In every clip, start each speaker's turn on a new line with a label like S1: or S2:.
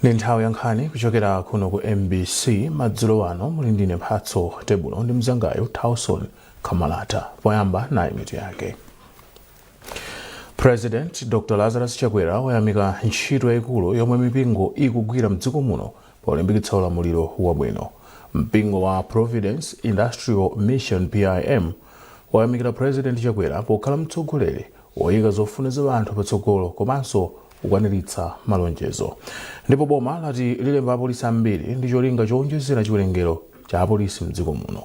S1: Ndi nthawi ya nkhani kuchokera kuno ku MBC madzulo ano muli ndine Mphatso Tebulo ndi mzangayo Tauson Kamalata. Poyamba nayi mitu yake. President Dr. Lazarus Chakwera wayamika ntchito yayikulu yomwe mipingo ikugwira mdziko muno polimbikitsa ulamuliro wabwino. Mpingo wa Providence Industrial Mission PIM wayamikira President Chakwera pokhala mtsogoleri woyika zofuna za anthu patsogolo komanso kukwaniritsa malonjezo. Ndipo boma lati lilemba apolisi ambiri ndi cholinga chowonjezera chiwerengero cha apolisi mdziko muno.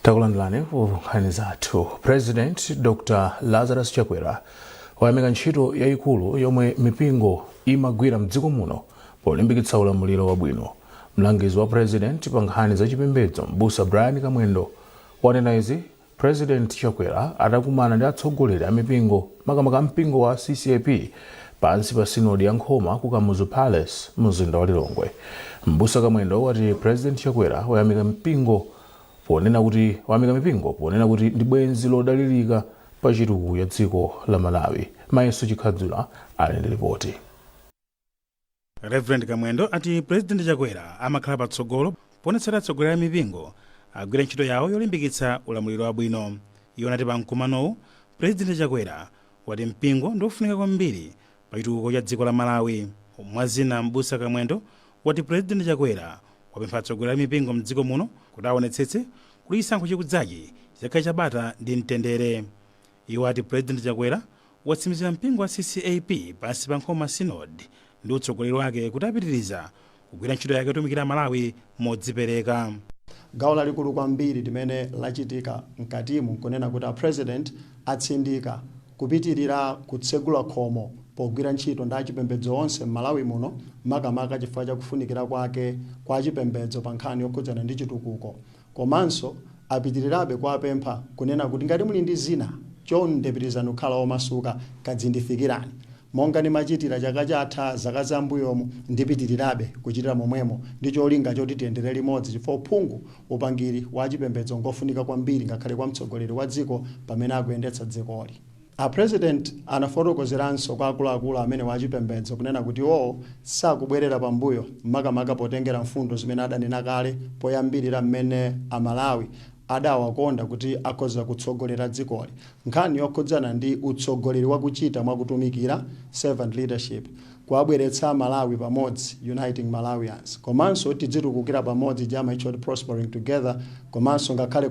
S1: Takulandilani nkhani zathu. President Dr. Lazarus Chakwera wayamika ntchito yayikulu yomwe mipingo imagwira mdziko muno polimbikitsa ulamuliro wabwino. Mlangizi wa President pa nkhani za chipembedzo Mbusa Brian Kamwendo wanena izi President Chakwera atakumana ndi atsogoleri a mipingo makamaka mpingo wa CCAP pansi pa sinodi ya Nkhoma ku Kamuzu Palace mzinda wa Lilongwe. Mbusa Kamwendo wati President Chakwera wayamika mipingo ponena kuti ndi bwenzi lodalirika pa chitukuko ya dziko la Malawi. Mayeso Chikhadzula ali ndi ripoti.
S2: Reverend Kamwendo ati President Chakwera amakhala patsogolo ponetsera atsogoleri a mipingo agwira ntchito yawo yolimbikitsa ulamuliro wabwino. Iwo anati pa mkumanowu President Chakwera wati mpingo ndiofunika kwambiri pa chitukuko cha dziko la Malawi. Mwazina Mbusa Kamwendo wati President Chakwera wapempha atsogoleri a mipingo mdziko muno kuti aonetsetse kuti chisankho chikudzachi chikhale chabata ndi mtendere. Iwo ati President Chakwera watsimikizira mpingo wa CCAP pansi pa Nkhoma Synod ndi utsogoleri wake kuti apitiriza kugwira ntchito yake yotumikira Malawi modzipereka.
S3: Gawo lalikulu kwambiri limene lachitika mkatimu nkunena kuti President atsindika kupitirira kutsegula khomo pogwira ntchito ndi achipembedzo onse m'Malawi muno makamaka chifukwa cha kufunikira kwake kwa achipembedzo pa nkhani yokhudzana ndi chitukuko. Komanso apitirirabe kuwapempha kunena kuti ngati muli ndi zina chondepirizani kukhala omasuka kadzifikirani. Monga nimachitira chaka chatha zaka zambuyomu ndipitirirabe kuchitira momwemo ndi cholinga choti tiyendere limodzi chifukwa uphungu upangiri wa achipembedzo ngofunika kwambiri ngakhale kwa mtsogoleri wa dziko pamene akuyendetsa dzikoli. A President anafotokozeranso kwa akuluakulu amene wachipembedzo kunena kuti sakubwerera pambuyo makamaka potengera mfundo zimene adanena kale poyambirira mmene Amalawi adawakonda kuti akhoza kutsogolera dzikoli. Nkhani yokhudzana ndi utsogoleri wakuchita mwakutumikira servant leadership kuabweretsa Malawi pamodzi, uniting Malawians. Komanso tidzitukukira pamodzi jama ichoti prospering together. Komanso ngakhale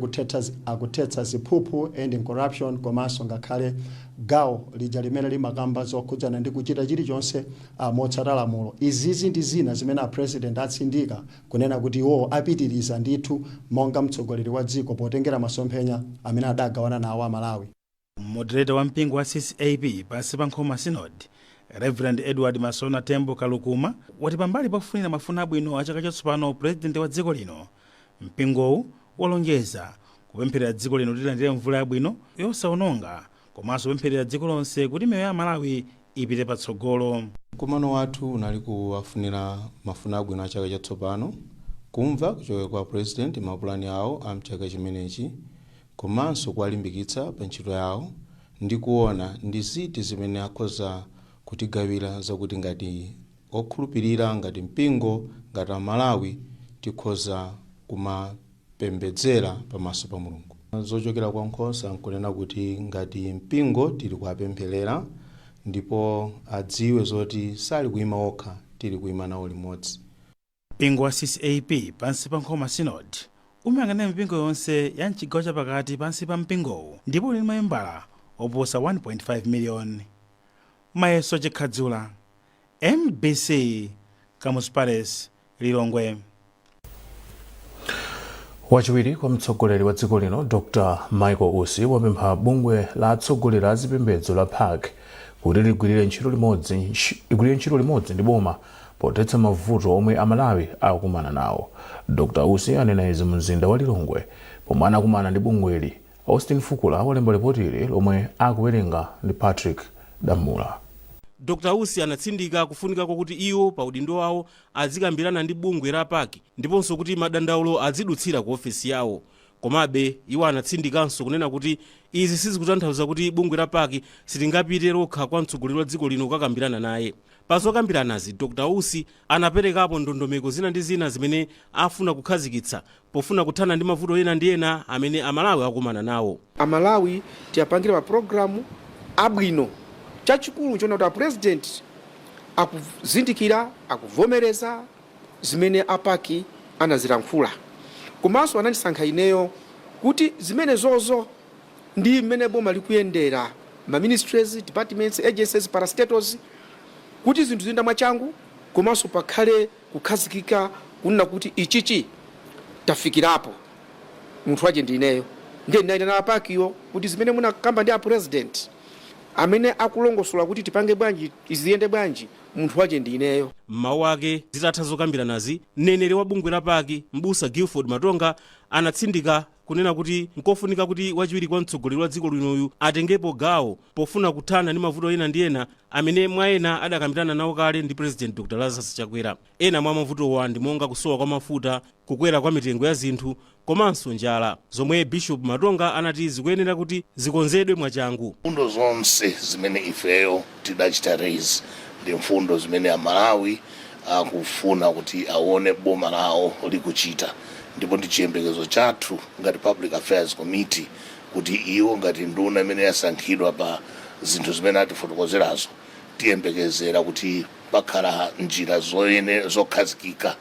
S3: kuthetsa ziphuphu ending corruption. Komanso ngakhale gawo lija limene limakamba zokhudzana ndi kuchita chilichonse motsata lamulo. Izizi ndi zina zimene President atsindika kunena kuti apitiriza ndithu monga mtsogoleri wa dziko potengera masomphenya amene adagawana nawo Amalawi.
S2: Moderator wa mpingo wa CCAP pansi pa Nkhoma Synod Reverend Edward Masona Tembo Kalukuma wati pambali pakufunira mafuno abwino a chaka chatsopano President wa dziko lino, mpingowu walonjeza kupempherera dziko lino lilandire mvula yabwino yosawononga komanso kupempherera dziko lonse kuti miyoyo ya Malawi ipite patsogolo.
S4: Mkumano wathu unali kuwafunira mafuno abwino a chaka chatsopano, kumva kuchokera kwa President mapulani awo a mchaka chimenechi, komanso kuwalimbikitsa pa ntchito yawo ndi kuona ndi ziti zimene akhoza kutigawira zakuti ngati okhulupirira ngati mpingo ngati Amalawi tikhoza kumapembedzera pamaso pa Mulungu. Zochokera kwa nkhosa nkunena kuti ngati mpingo tili kuwapempherera ndipo adziwe zoti sali kuima okha, tili kuima nawo limodzi.
S2: Mpingo wa CCAP pansi pa Nkhoma Synod umayang'anira mipingo yonse ya mchigawo chapakati pansi pa mpingowu ndipo uli ndi mamembala oposa 1.5 million. Mayeso Chikhadzula, MBC, Kamuzu Palace, Lilongwe.
S1: Wachiwiri kwa mtsogoleri wa dziko lino Dr. Michael Usi wapempha bungwe la atsogoleri a zipembedzo la PAC kuti ligwirire ntchito limodzi ndi boma potetsa mavuto omwe Amalawi akukumana nawo. Dr. Usi anena izi mzinda wa Lilongwe pomwe anakumana ndi bungweli. Austin Fukula walemba ripoti ili lomwe akuwerenga ndi Patrick Damula.
S5: Dr. Usi anatsindika kufunika kuti iwo pa udindo wawo azikambirana ndi bungwe la paki ndiponso kuti madandaulo azidutsira ku ofesi yawo. Komabe iwo anatsindikanso kunena kuti izi sizikutanthauza kuti bungwe la paki sitingapite lokha kwa mtsogoleri wa dziko lino kukakambirana naye. Pa zokambiranazi Dr. Usi anaperekapo ndondomeko zina ndi zina zimene afuna kukhazikitsa pofuna kuthana ndi mavuto ena ndi ena amene Amalawi akumana nawo.
S6: Amalawi tiyapangira pa programu abwino chachikulu chona kuti president akuzindikira akuvomereza zimene apaki anazilankhula. Komanso anandisankha ineyo kuti zimene zozo ndi mmene boma likuyendera ma ministries, departments, agencies, parastatals kuti zinthu ziyenda mwachangu komanso pakhale kukhazikika kunena kuti ichichi tafikirapo munthu waje ndi ineyo ndiye ndinayitana apakiyo kuti zimene munakamba ndi a president amene akulongosola kuti tipange bwanji iziyende bwanji munthu waje ndi ineyo.
S5: Mawu ake zitatha zokambiranazi, mneneri wa bungwe la paki Mbusa Guilford Matonga anatsindika kunena kuti nkofunika kuti wachiwiri kwa mtsogoleri wa dziko linoyu atengepo gawo pofuna kuthana ndi mavuto ena ndi ena amene mwa ena adakambirana nawo kale ndi President Dr. Lazarus Chakwera. Ena mwa mavutowa ndi monga kusowa kwa mafuta, kukwera kwa mitengo ya zinthu komanso njala, zomwe Bishop Matonga anati zikuyenera kuti zikonzedwe mwachangu.
S7: Mfundo zonse zimene ifeyo tidachita raise ndi mfundo zimene Amalawi akufuna kuti aone boma lawo likuchita. Ndipo ndi chiyembekezo chathu ngati Public Affairs Committee kuti iwo ngati nduna imene yasankhidwa pa zinthu zimene atifotokozerazo tiyembekezera kuti pakhala njira zokhazikika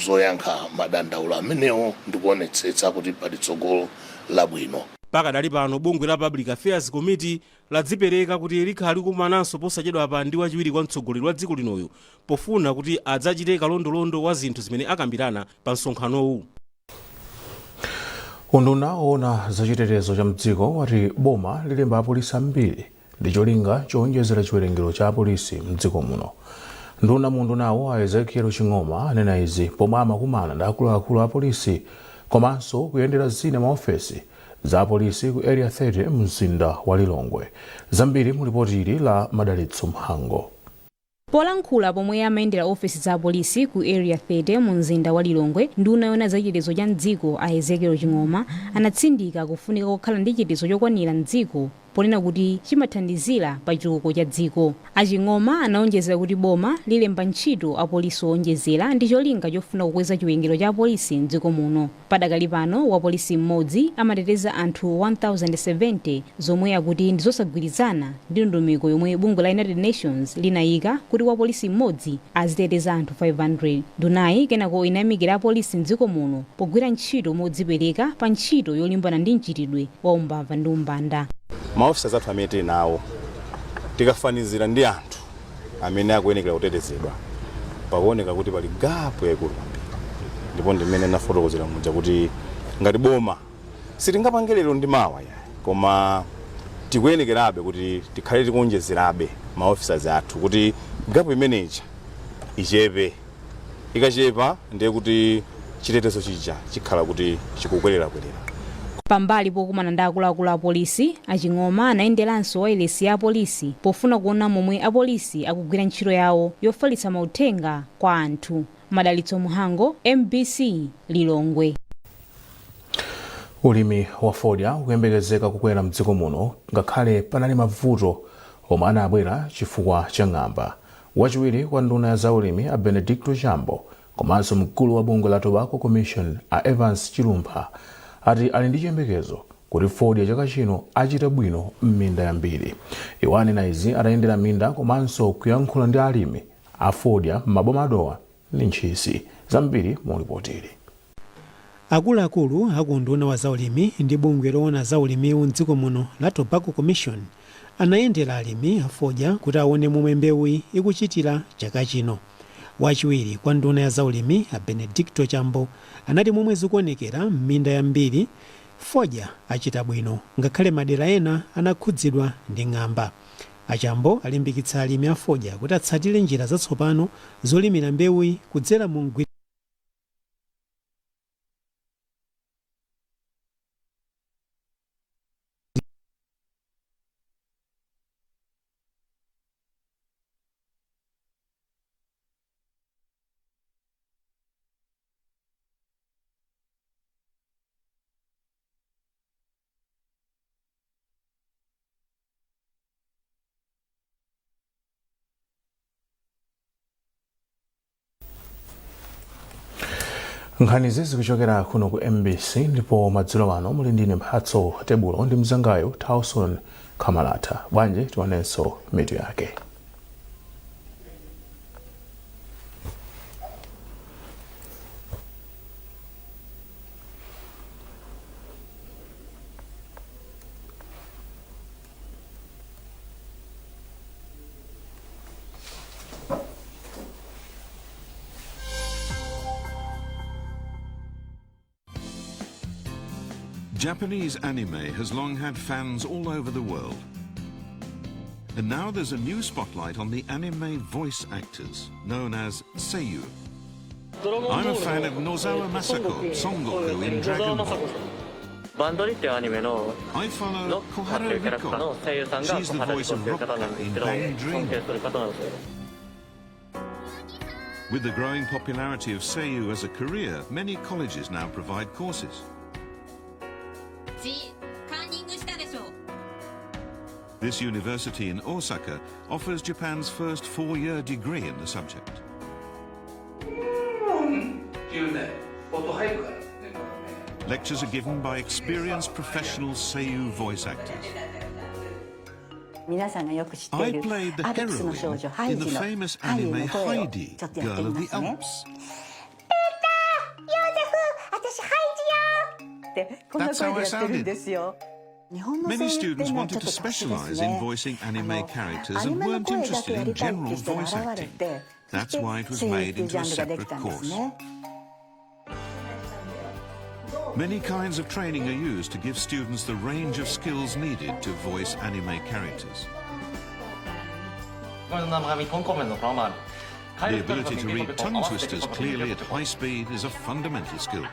S7: zoyankha madandaulo amenewo ndikuonetsetsa kuti pali tsogolo labwino.
S5: Pakadali pano bungwe la Public Affairs Committee ladzipereka kuti likhali kumananso posachedwa pa ndi wachiwiri kwa mtsogoleri wa dziko linoyu pofuna kuti adzachite kalondolondo wa zinthu zimene akambirana pa msonkhanowu.
S1: Unduna owona zachitetezo cha mdziko wati boma lilemba apolisi ambiri ndi cholinga chowonjezera chiwerengero cha apolisi mdziko muno. Nduna mundunawo a Ezekiel Chingoma anena izi pomwe amakumana ndi akuluakulu a polisi komanso kuyendera zina maofesi za apolisi ku area 30 mzinda wa Lilongwe. Zambiri mu ripoti ili la Madalitso Mhango.
S8: Polankhula pomwe amayendera ofesi za polisi ku area 30 mu mzinda wa Lilongwe, nduna yona zachitetezo cha mdziko a Ezekiel Chingoma anatsindika kufunika kukhala ndi chitetezo chokwanira mdziko ponena kuti chimathandizira pa chitukuko cha dziko. Achingoma anaonjezera kuti boma lilemba ntchito apolisi owonjezera ndi cholinga chofuna kukweza chiwerengero cha apolisi mdziko muno. Padakali pano wapolisi mmodzi amateteza anthu 1070 zomwe akuti ndi zosagwirizana ndi ndondomeko yomwe bungwe la United Nations linayika kuti wapolisi mmodzi aziteteza anthu 500. Ndunayi kenako inayamikira apolisi mdziko muno pogwira ntchito modzipereka pa ntchito yolimbana ndi mchitidwe wa umbava ndi umbanda.
S9: Maofisa zathu amene tili nawo tikafanizira ndi anthu amene akuyenekera kutetezedwa pakuoneka kuti pali gapu yaikulu kwambiri. Ndipo ndimene nafotokozera muja kuti ngati boma sitingapange lero ndi mawa koma tikuyenekerabe kuti tikhale tikuonjezerabe maofisa athu kuti gapu imeneyi ichepe. Ikachepa ndiye kuti chitetezo chija chikhala kuti chikukwerera.
S8: Pambali pokumana ndi akuluakulu a polisi, Achingoma anayenderanso wailesi ya apolisi pofuna kuona momwe apolisi akugwira ntchito yawo yofalitsa mauthenga kwa anthu. Madalitso Mhango, MBC, Lilongwe.
S1: Ulimi wa fodya ukuyembekezeka kukwera mdziko muno ngakhale panali mavuto omwe anabwera chifukwa cha ng'amba. Wachiwiri kwa nduna ya zaulimi a Benedicto Jambo komanso mkulu wa bungwe la Tobacco Commission a Evans Chilumpha ati ali ndi chiyembekezo kuti fodya chaka chino achita bwino m'minda yambiri. Iwo anena izi atayendera minda komanso kuyankhula ndi alimi a fodya m'maboma adowa ndi ntchisi. Zambiri mu ripotili.
S10: Akuluakulu akunduna wa zaulimi ndi bungwe loona zaulimi mdziko muno la Tobacco Commission anayendera alimi a fodya kuti aone momwe mbewu ikuchitira chaka chino. Wachiwiri kwa nduna ya zaulimi a Benedicto Jambo anati momwe zikuonekera m'minda yambiri fodya achita bwino ngakhale madera ena anakhudzidwa ndi ng'amba. Achambo alimbikitsa alimi a fodya kuti atsatire njira zatsopano zolimira mbewu kudzera mu
S1: nkhani zizi kuchokera kuno ku MBC ndipo madzulo ano muli ndine Mphatso Tebulo ndi mzangayo Tauson Khamalata. Bwanji tionenso mitu yake.
S11: Japanese anime has long had fans all over the world. And now there's a new spotlight on the anime voice actors, known as Seiyu. I'm a fan of Nozawa Masako, Son Goku in Dragon Ball. I follow Koharu Riko. She's the voice of Rokka in Bang Dream. With the growing popularity of Seiyu as a career, many colleges now provide courses. This university in Osaka offers Japan's first 4-year degree in the subject. Lectures are given by experienced professional Seiyu voice actors. I played the heroine in the famous anime Heidi, Girl of the Alps. That's how I sounded. Many students wanted to specialize in voicing anime characters and weren't interested in general voice acting. That's why it was made into a separate course. Many kinds of training are used to give students the range of skills needed to voice anime characters. The ability to read tongue twisters clearly at high speed is a fundamental skill.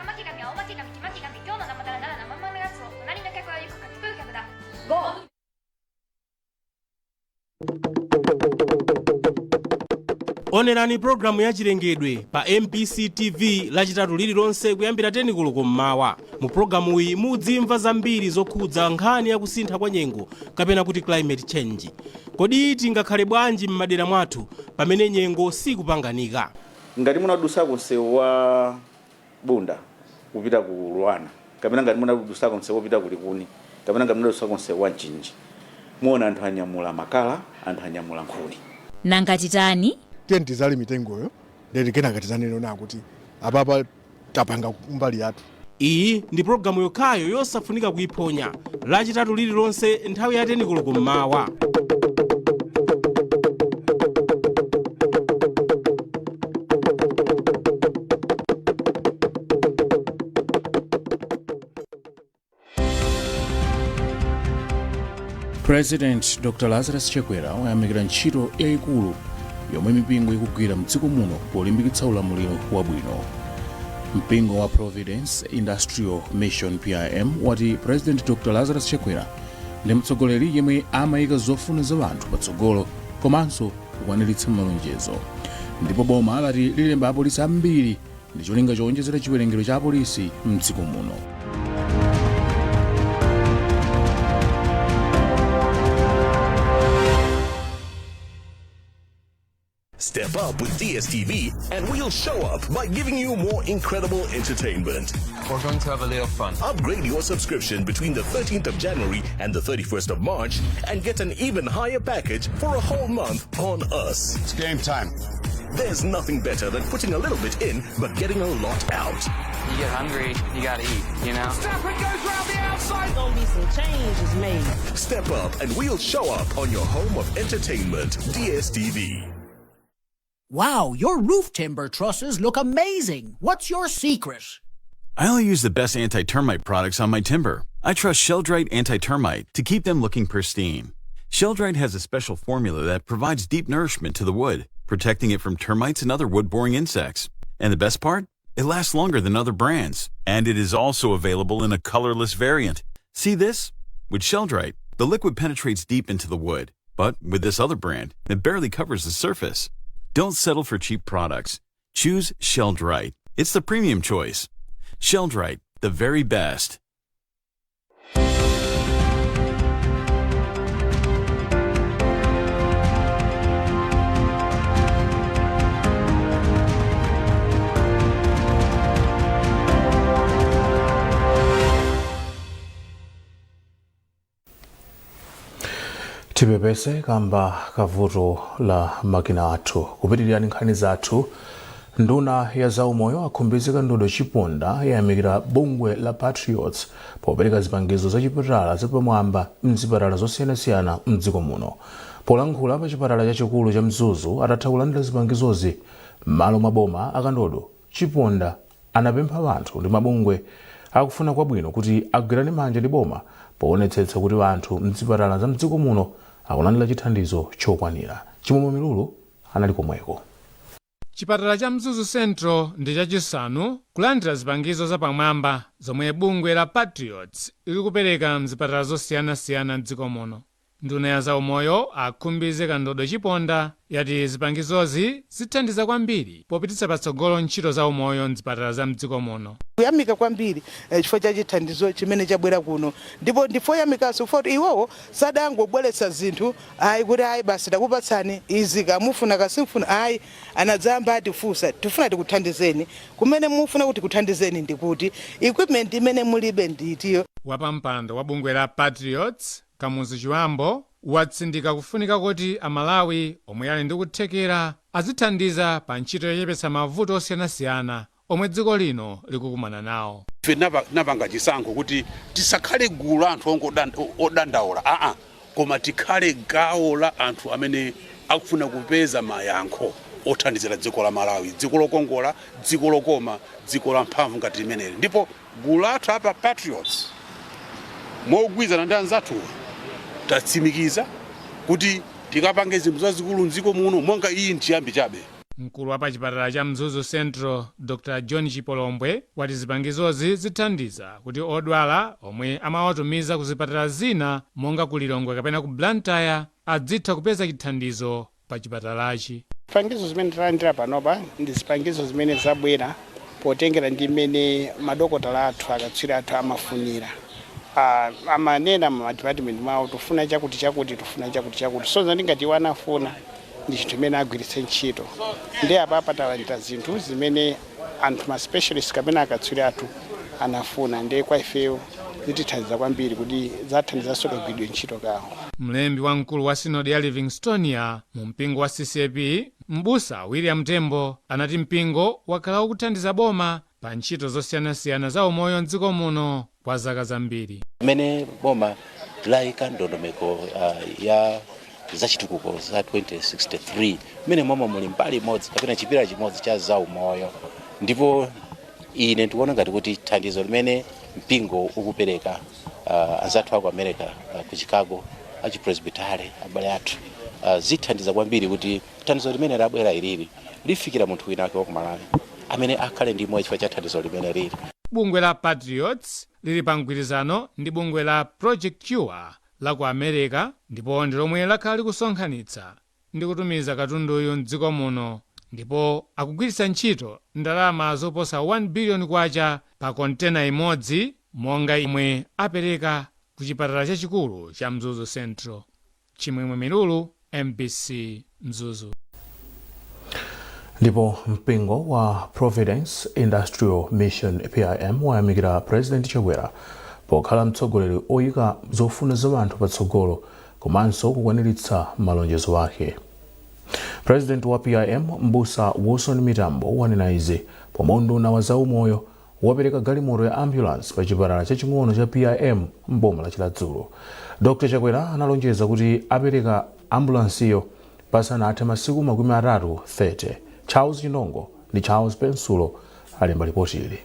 S5: Onerani programu ya Chilengedwe pa MBC TV lachitatu lililonse kuyambira 10 koloko mmawa. Mu programu iyi mudzimva zambiri zokhudza nkhani ya kusintha kwa nyengo kapena kuti climate change. Kodi tingakhale bwanji m'madera mwathu pamene nyengo sikupanganika?
S12: Ngati munadusa kunsewu wa Bunda kupita ku Luana, kapena ngati munadusa kunsewu kupita ku Likuni, kapena ngati munadusa kunsewu wa Njinji, muona anthu anyamula makala, anthu anyamula nkhuni.
S13: Nangati tani?
S14: Tizali mitengoyo dedikena katizaneno nakuti apapa tapanga mbali yathu.
S5: Iyi ndi programu yokhayo yosafunika kuiponya lachitatu lililonse nthawi ya 10 koloko mmawa.
S1: President Dr. Lazarus Chakwera wayamikira ntchito yayikulu yomwe mipingo ikugwira mdziko muno polimbikitsa ulamuliro wabwino. Mpingo wa Providence Industrial Mission PIM wati President Dr. Lazarus Chakwera ndi mtsogoleri yemwe amayika zofuna za anthu patsogolo komanso kukwaniritsa malonjezo. Ndipo boma lati lilemba apolisi ambiri ndi cholinga chowonjezera chiwerengero cha apolisi mdziko muno.
S15: Step up with DSTV and we'll show up by giving you more incredible entertainment.
S16: We're going to have a little fun.
S15: Upgrade your subscription between the 13th of January and the 31st of March and get an even higher package for a whole month on us.
S16: It's game time.
S15: There's nothing better than putting a little bit in but getting a lot out.
S16: You get hungry, you gotta eat, you know?
S15: Step and goes round the outside.
S17: Gonna be some changes made.
S15: Step up and we'll show up on your home of entertainment, DSTV.
S18: Wow, your roof timber trusses look amazing. What's your secret?
S19: I only use the best anti-termite products on my timber. I trust Sheldrite Anti-Termite to keep them looking pristine. Sheldrite has a special formula that provides deep nourishment to the wood, protecting it from termites and other wood-boring insects. And the best part? It lasts longer than other brands. And it is also available in a colorless variant. See this? With Sheldrite, the liquid penetrates deep into the wood. But with this other brand, it barely covers the surface. Don't settle for cheap products. Choose Sheldrite. It's the premium choice. Sheldrite, the very best.
S1: tipepese kamba kavuto la makina athu kupitirira nkhani zathu. Nduna ya zaumoyo akhumbizika ndodo chiponda yayamikira bungwe la Patriots popereka zipangizo za chipatala zapamwamba mzipatala zosiyanasiyana mdziko muno. Polankhula pa chipatala chachikulu cha Mzuzu atatha kulandira zipangizozi m'malo mwa boma akandodo chiponda anapempha anthu ndi mabungwe akufuna kwabwino kuti agwirane manja ndi boma poonetsetsa kuti anthu mzipatala za mdziko muno akulandira chithandizo chokwanira. Chimwemwe Milulu anali komweko.
S13: Chipatala cha Mzuzu Central ndi chachisanu kulandira zipangizo zapamwamba zomwe bungwe la Patriots likupereka mzipatala zosiyanasiyana mdziko muno. Nduna ya zaumoyo akhumbizika ndodo chiponda yati zipangizozi zithandiza kwambiri popititsa patsogolo ntchito za umoyo mzipatala za mdziko muno.
S20: Kuyamika kwambiri chifukwa cha chithandizo chimene chabwera kuno, ndipo ndifoyamikaso foti iwowo sadangobweretsa zinthu ayi kuti ayi basi takupatsani izi kamufuna kasimfuna ayi anadzamba atifunsa tifuna tikuthandizeni kumene mufuna kuti kuthandizeni ndikuti equipment imene mulibe nditiyo.
S13: Wapampando wa bungwe la Patriots Kamuzu Chiwambo watsindika kufunika kuti Amalawi omwe ali ndi kuthekera azithandiza pa ntchito yochepetsa mavuto osiyanasiyana omwe dziko lino likukumana nawo.
S21: Ife napanga chisankho kuti tisakhale gulu la anthu odandaula koma tikhale gawo la anthu amene akufuna kupeza mayankho othandizira dziko la Malawi, dziko lokongola, dziko lokoma, dziko la mphamvu ngati limeneli. Ndipo gulu lathu apa Patriots mogwizana ndi anzathu tatsimikiza kuti tikapange zinthu zazikulu mdziko muno monga iyi nchiyambi chabe.
S13: Mkulu wa pachipatala cha Mzuzu Central Dr. John Chipolombwe wati zipangizozi zithandiza kuti odwala omwe amawatumiza ku zipatala zina monga ku Lilongwe kapena ku Blantyre adzitha kupeza chithandizo pa chipatalachi.
S22: Zipangizo zimene talandira panopa ndi zipangizo zimene zabwera potengera ndi mmene madokotala athu akatswiri athu amafunira. Amanena mu department mawo tufuna chakuti tufuna chakuti so ndingati wanafuna ndi chinthu chimene agwiritse ntchito ndi apa talandira zinthu zimene anthu ma specialist kapena akatswiri athu anafuna ndi kwa ifeyo zitithandiza kwambiri kuti zathandizanso kagwiridwe ntchito kawo.
S13: Mlembi wamkulu wa sinodi ya Livingstonia mu mpingo wa CCP Mbusa William Tembo anati mpingo wakhala ukuthandiza boma pa ntchito zosiyanasiyana za umoyo mdziko muno kwa zaka zambiri.
S23: Mene boma laika ndondomeko ya zachitukuko za 2063 mene momwe muli mbali imodzi kapena chipira chimodzi cha za umoyo, ndipo ine ndikuona ngati kuti thandizo limene mpingo ukupereka anzathu aku America ku Chicago achipresbitale abale athu zithandiza kwambiri kuti thandizo limene labwera ilili lifikira munthu wina wake wa ku Malawi amene akhale ndi moyo chifukwa cha thandizo limene lili.
S13: Bungwe la Patriots lili pa mgwirizano ndi bungwe la Project Cure la ku America, ndipo ndi lomwe lakhala likusonkhanitsa ndi kutumiza katunduyu mdziko muno, ndipo akugwiritsa ntchito ndalama zoposa 1 billion kwacha pa kontena imodzi monga imwe apereka ku chipatala chachikulu cha Mzuzu Central. Chimwemwe Milulu, MBC Mzuzu.
S1: Ndipo mpingo wa Providence Industrial Mission PIM wayamikira President Chakwera pokhala mtsogoleri oyika zofuna za anthu patsogolo komanso kukwaniritsa malonjezo ake. President wa PIM Mbusa Wilson Mitambo wanena izi pomwe nduna wa zaumoyo wapereka galimoto ya ambulance pa chipatala chaching'ono cha PIM mboma la Chiladzulo. Dr. Chakwera analonjeza kuti apereka ambulansiyo pasanathe masiku 30. Charles Chinongo ndi Charles Pensulo alemba ripoti ili.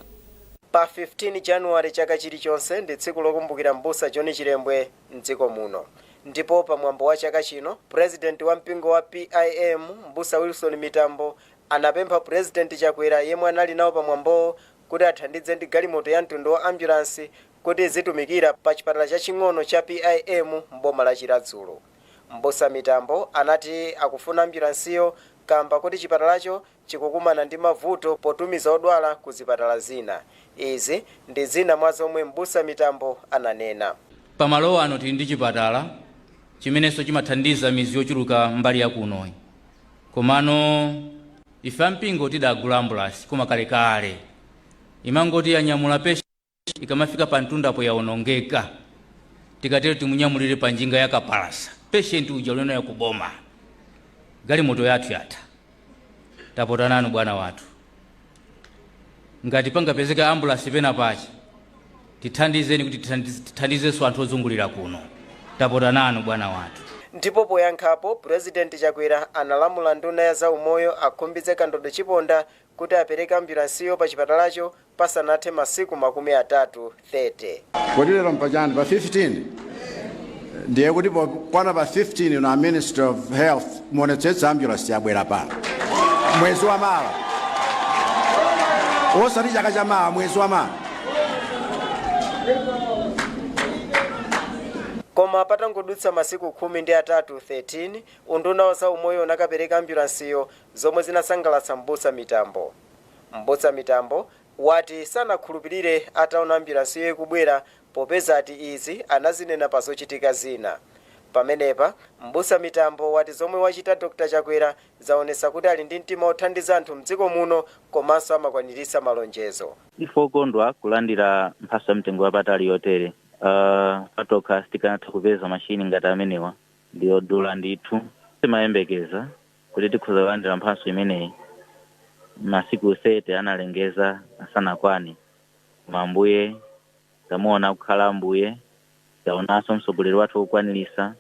S24: Pa 15 January chaka chilichonse ndi tsiku lokumbukira Mbusa John Chilembwe mdziko muno. Ndipo pa mwambo wa chaka chino, President wa mpingo wa PIM Mbusa Wilson Mitambo anapempha President Chakwera yemwe anali nawo pa mwambo kuti athandize ndi galimoto ya mtundu wa ambulance kuti zitumikira pa chipatala chaching'ono cha PIM mboma la Chiladzulo. Mbusa Mitambo anati akufuna ambulansiyo kamba kuti chipatalacho chikukumana ndi mavuto potumiza odwala ku zipatala zina. Izi ndi zina mwa zomwe Mbusa Mitambo ananena.
S25: Pamalo ano tili ndi chipatala chimenenso chimathandiza mizi yochuluka mbali ya kuno. Komano ife ampingo tidagula ambulance koma kalekale imangoti yanyamula pesha ikamafika pa mtundapo yaonongeka tikatero timunyamulire pa njinga ya kapalasa. patient uja ulionayo kuboma galimoto yathu yatha tapota nanu bwana wathu ngati pangapezeka ambulance pena pachi tithandizeni kuti tithandizenso anthu ozungulira kuno tapota nanu bwana wathu.
S24: Ndipo poyankhapo President Chakwera analamula nduna ya zaumoyo akhumbitse Kandodo Chiponda kuti apereke ambulansiyo pa chipatalacho pasanathe masiku 30.
S2: Kodi lero mpachani pa 15 ndiye kuti kwana pa 15 na Minister of Health muonetsetsa ambulance yabwera pano mwezi wa Mala osati chaka cha Mala, mwezi wa Mala.
S24: Koma patangodutsa masiku 13 13 unduna wa zaumoyo unakapereka ambulansiyo zomwe zinasangalatsa Mbusa Mitambo. Mbusa Mitambo wati sanakhulupirire ataona ambulansiyo ikubwera popeza ati izi anazinena pa zochitika zina. Pamenepa Mbusa Mitambo wati zomwe wachita Dr. Chakwera zaonesa kuti ali ndi mtima othandiza anthu mdziko muno komanso amakwanirisa malonjezo.
S3: Ifokondwa kulandira mphaso mtengo wapatali yotere. Patoka sikanatha kupeza mashini ngati amenewa ndiyo dula ndithu timayembekeza kuti tikhoza kulandira mphaso imeneyi masiku 7 analengeza asanakwane. Mambuye tamuona kukhala mbuye taonanso mtsogoleri wathu okwanirisa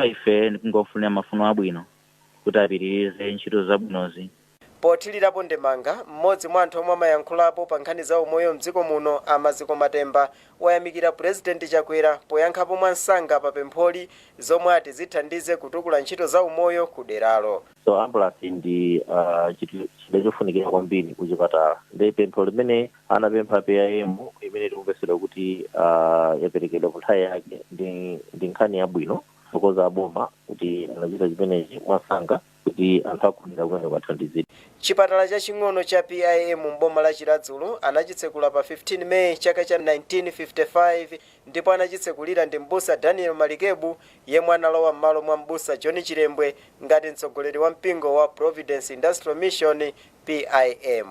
S3: ife ndikungofuna mafuno abwino kuti apitirize ntchito zabwinozi.
S24: Pothirirapo ndemanga mmodzi mwa anthu omwe amayankhulapo pa nkhani za umoyo mdziko muno Amaziko Matemba wayamikira President Chakwera poyankhapo mwansanga pa pempholi zomwe ati zithandize kutukula ntchito za umoyo ku deralo.
S3: So ambulance ndi chinthu chofunikira kwambiri ku chipatala. Ndi pempho limene anapempha PIM imene tikumvesera kuti yaperekedwa ku nthawi yake ndi nkhani yabwino kukoza aboma kuti anachita chimenechi mwansanga kuti anthu akhulira kwene kwathandizidwa.
S24: Chipatala chaching'ono cha PIM mboma la Chiradzulo anachitsekula pa 15 May chaka cha 1955 ndipo anachitsekulira ndi Mbusa Daniel Malikebu yemwe analowa m'malo mwa Mbusa John Chirembwe ngati mtsogoleri wa mpingo wa Providence Industrial Mission PIM.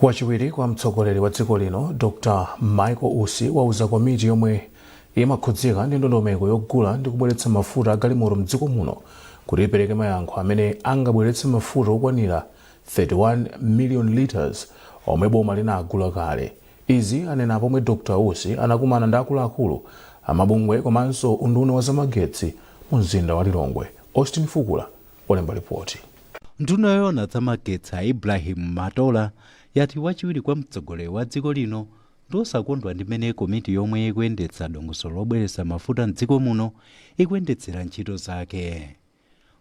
S1: Wachiwiri kwa mtsogoleri wa dziko lino Dr. Michael Usi wauza komiti yomwe imakhudzika ndi ndondomeko yogula ndi kubweretsa mafuta agalimoto mdziko muno kuti ipereke mayankho amene angabweretse mafuta okwanira 31 million liters omwe boma linagula kale. Izi anena pomwe Dr. Usi anakumana ndi akuluakulu amabungwe komanso unduna wa zamagetsi mu mzinda wa Lilongwe. Austin Fukula olemba ripoti.
S4: Nduna yoona zamagetsi Ibrahim Matola yati wachiwiri kwa mtsogoleri wa dziko lino ndosakondwa ndi mmene komiti yomwe ikuyendetsa dongosolo lobweretsa mafuta mdziko muno ikuyendetsera ntchito zake.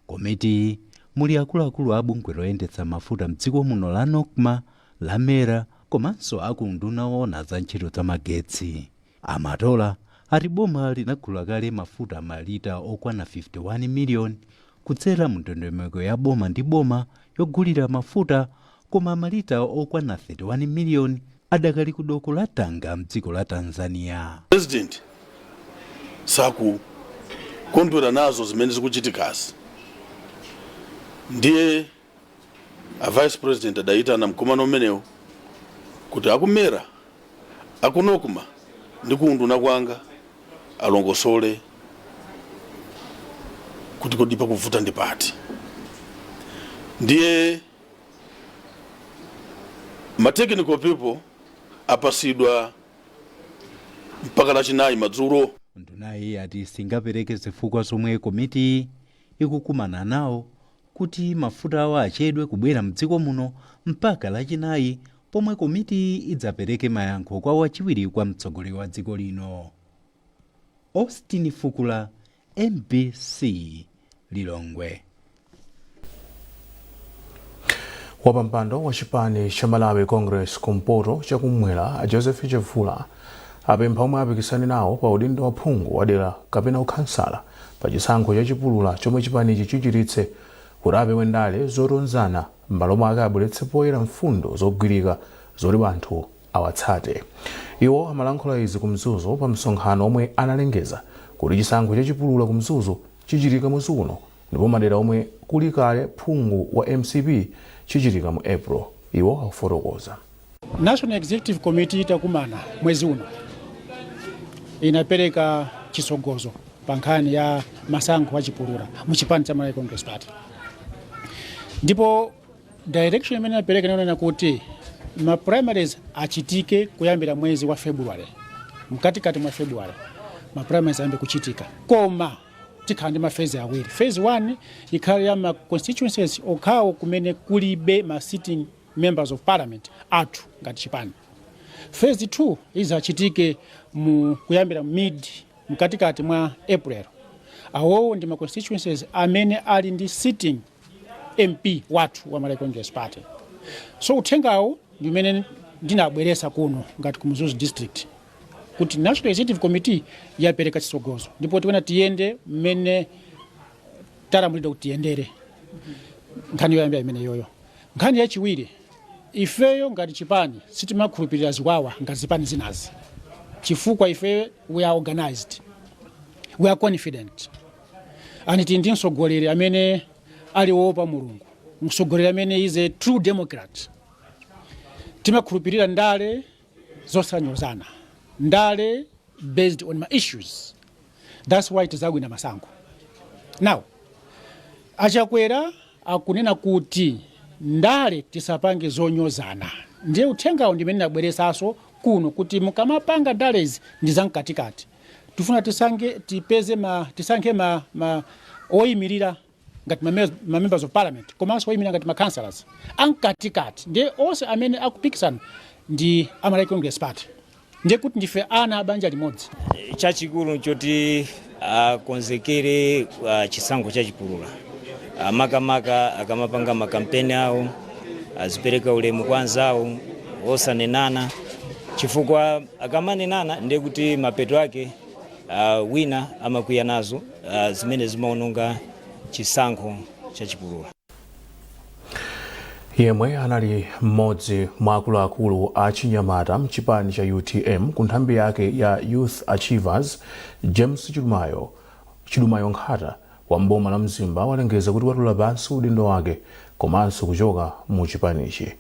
S4: Komiti muli akuluakulu abungwe loyendetsa mafuta mdziko muno la NOCMA, la MERA komanso akunduna woona za ntchito za magetsi. Amatola ati boma linagula kale mafuta malita okwana 51 million kudzera mu ndondomeko ya boma ndi boma yogulira mafuta, koma malita okwana 31 million adakali ku doko la Tanga mdziko la Tanzania.
S6: President sakukondwera nazo zimene zikuchitikazi, ndiye a vice president adayitana mkumano umenewo kuti akumera akunokuma ndi kuunduna kwanga alongosole kuti kodi pakuvuta ndi pati. Ndiye ma technical people apasidwa mpaka lachinayi madzulo.
S4: Ndunayi ati singapereke zifukwa zomwe komiti ikukumana nawo kuti mafuta awo achedwe kubwera mdziko muno mpaka lachinayi pomwe komiti idzapereke mayankho kwa wachiwiri kwa mtsogoleri wa dziko lino. Austin Fukula, MBC, Lilongwe.
S1: Wapampando wa chipani cha Malawi Congress kumpoto chakumwera Joseph Chevula apempha omwe apikisane nawo pa udindo wa phungu wadera kapena ukhansala pa chisankho chachipulula chomwe chipanichi chichititse kuti apewe ndale zotonzana m'malo mwake abweretse poyera mfundo zogwirika zoti anthu awatsate. Iwo amalankhula izi ku Mzuzu pa msonkhano omwe analengeza kuti chisankho chachipulula ku Mzuzu chichitika mwezi uno ndipo madera omwe kuli kale phungu wa MCP chichitika mu April. Iwo akufotokoza.
S7: National Executive Committee itakumana mwezi uno inapereka chisogozo pa nkhani ya masankho achipulula mu chipani cha Malawi Congress Party. Ndipo direction imene apereka inaonena kuti ma primaries achitike kuyambira mwezi wa February. Mkatikati mwa February ma primaries ayambe kuchitika. Koma tikhala ndi mafezi awiri. Phase 1 ikhale ya ma constituencies okhawo kumene kulibe ma sitting members of parliament athu ngati chipani. Phase 2 izachitike kuyambira mkatikati mwa April. Awowo ndi ma constituencies amene ali ndi sitting MP watu wa Malawi Congress Party. So uthengawo ndimene ndinabweresa kuno ngati ku Mzuzu district kuti National Executive Committee yapereka chisogozo ndipo tiwena tiyende mmene talamulidwa kuti tiyendere nkhani yoyamba imene yoyo. Nkhani yachiwiri ifeyo ngati chipani sitimakhulupirira ziwawa ngati zipani zinazi chifukwa ife we are organized, we are confident, and ndi mtsogoleri amene ali wopa Mulungu, mtsogoleri amene is a true democrat. Timakhulupirira ndale zosanyozana, ndale based on my issues. That's why tizagwina masankho. Now Achakwera akunena kuti ndale tisapange zonyozana. Ndiye uthengawo ndimene nabweresaso kuno kuti mukamapanga ndalezi ndi zamkatikati. Tufuna tisankhe oyimirira ngati ma members of parliament, komanso oyimirira ngati ma councillors amkatikati. Ndiye onse amene akupikisana ndi Malawi Congress Party. Ndiye kuti ndife ana abanja limodzi.
S8: Chachikulu choti akonzekere chisankho chachipulula. Makamaka akamapanga makampeni awo azipereka ulemu kwa anzawo osanenana, chifukwa akamanenana ndiye kuti mapeto ake wina amakwiya nazo zimene zimaononga chisankho chachipulula.
S1: Yemwe anali mmodzi mwa akuluakulu a Chinyamata mchipani cha UTM ku nthambi yake ya Youth Achievers, James Chidumayo Nkhata wa mboma la Mzimba walengeza kuti watula pansi udindo wake komanso kuchoka mu chipanichi.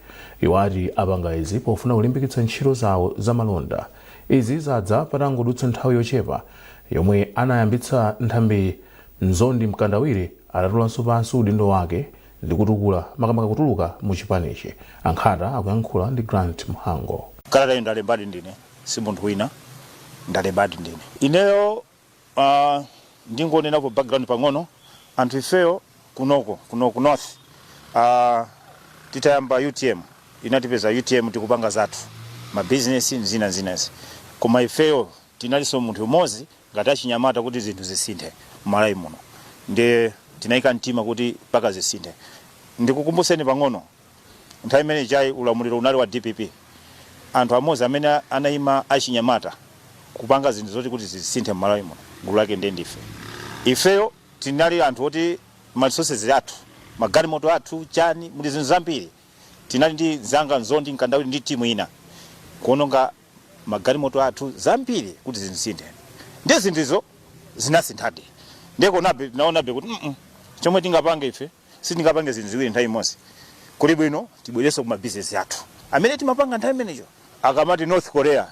S1: Iwati apanga izi pofuna kulimbikitsa ntchito zawo za malonda. Izi zadza patangodutsa nthawi yochepa yomwe anayambitsa nthambi Nzondi Mkandawire atatulanso pansi udindo wake ndi makamaka kutuluka mu chipanichi. Ankhata akuyankhula ndi Grant Mhango.
S9: Kalata ndalembadi ndine, si munthu wina, ndalembadi ndine. Ineyo ndingonena ku background pang'ono, anthu ifeyo kunoko north titayamba UTM, inatipeza UTM tikupanga zathu ma business zina. Koma ifeyo tinaliso munthu umodzi ngati achinyamata kuti zinthu zisinthe Malawi muno. Ndiye tinayika mtima kuti paka zisinthe. Ndikukumbuseni pang'ono, nthawi imene chai ulamuliro unali wa DPP. Anthu amodzi amene anayima achinyamata kupanga zinthu zoti kuti zisinthe Malawi muno, gulu lake ndiye ndife. Ifeyo tinali anthu oti ma resources athu, magalimoto athu, chani, muli zinthu zambiri. Tinali ndi zanga Nzondi Mkandawire ndi timu ina kuononga magalimoto athu zambiri kuti zisinthe. Ndiye zinthuzo zinasinthadi. Ndiye naonabe kuti chomwe tingapange ife sitingapange zinthu ziwiri nthawi imodzi. Kuli bwino tibwereso kuma business athu amene timapanga nthawi imeneyo. Akamati North Korea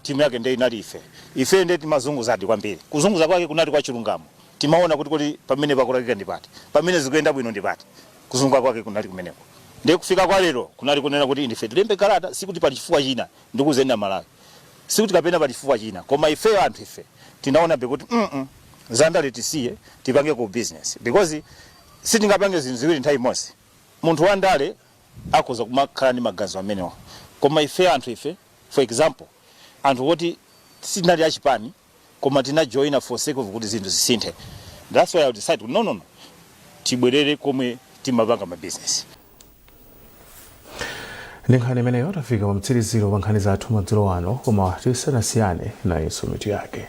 S9: timu yake ndiye inali ife ndiye timazunguzadi kwambiri. Kuzunguza kwake kunali kwa chilungamo. Timaona kuti pamene pakulakika ndipati, pamene zikuyenda bwino ndipati. Kuzunguka kwake kunali kumeneko. Ndiye kufika kwa lero kunali kunena kuti ndife tilembe kalata sikuti pali chifukwa china ndikuzenda Malawi. Sikuti kapena pali chifukwa china, koma ifeyo anthu tinaona kuti zandale tisiye tipange ku business, because sitingapange zinthu ziwiri nthawi imodzi. Munthu wa ndale akhoza kumakhala ndi maganizo amenewa, koma ifeyo anthu for example anthu oti sitinali achipani koma tinajoina for sake of kuti zinthu zisinthe. That's why I decided no tibwerere komwe timapanga ma business.
S1: Nkhani imeneyo tafika pamtsiriziro pa nkhani zathu madzulo ano, koma tisanasiyane nayo mitu yake.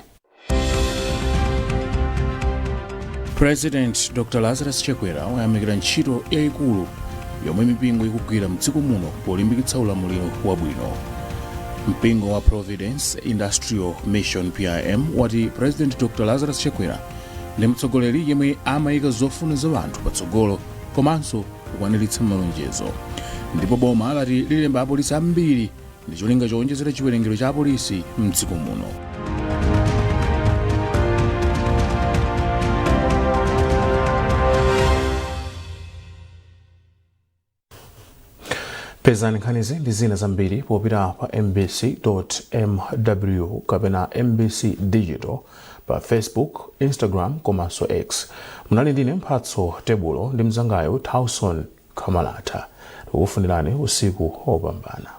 S1: President Dr. Lazarus Chakwera wayamikira ntchito yayikulu yomwe mipingo ikugwira mdziko muno polimbikitsa ulamuliro wabwino. Mpingo wa Providence Industrial Mission PIM wati President Dr. Lazarus Chakwera ndi mtsogoleri yemwe amayika zofuna za anthu patsogolo komanso kukwaniritsa malonjezo. Ndipo boma lati lilemba apolisi ambiri ndi cholinga chowonjezera chiwerengero cha apolisi mdziko muno. Pezani nkhanizi ndi zina zambiri popita pa mbc.mw kapena mbc digital pa Facebook, Instagram komanso X. Munali ndine Mphatso Tebulo ndi mzangayo Tauson Kamalata. Tikufunirani usiku opambana.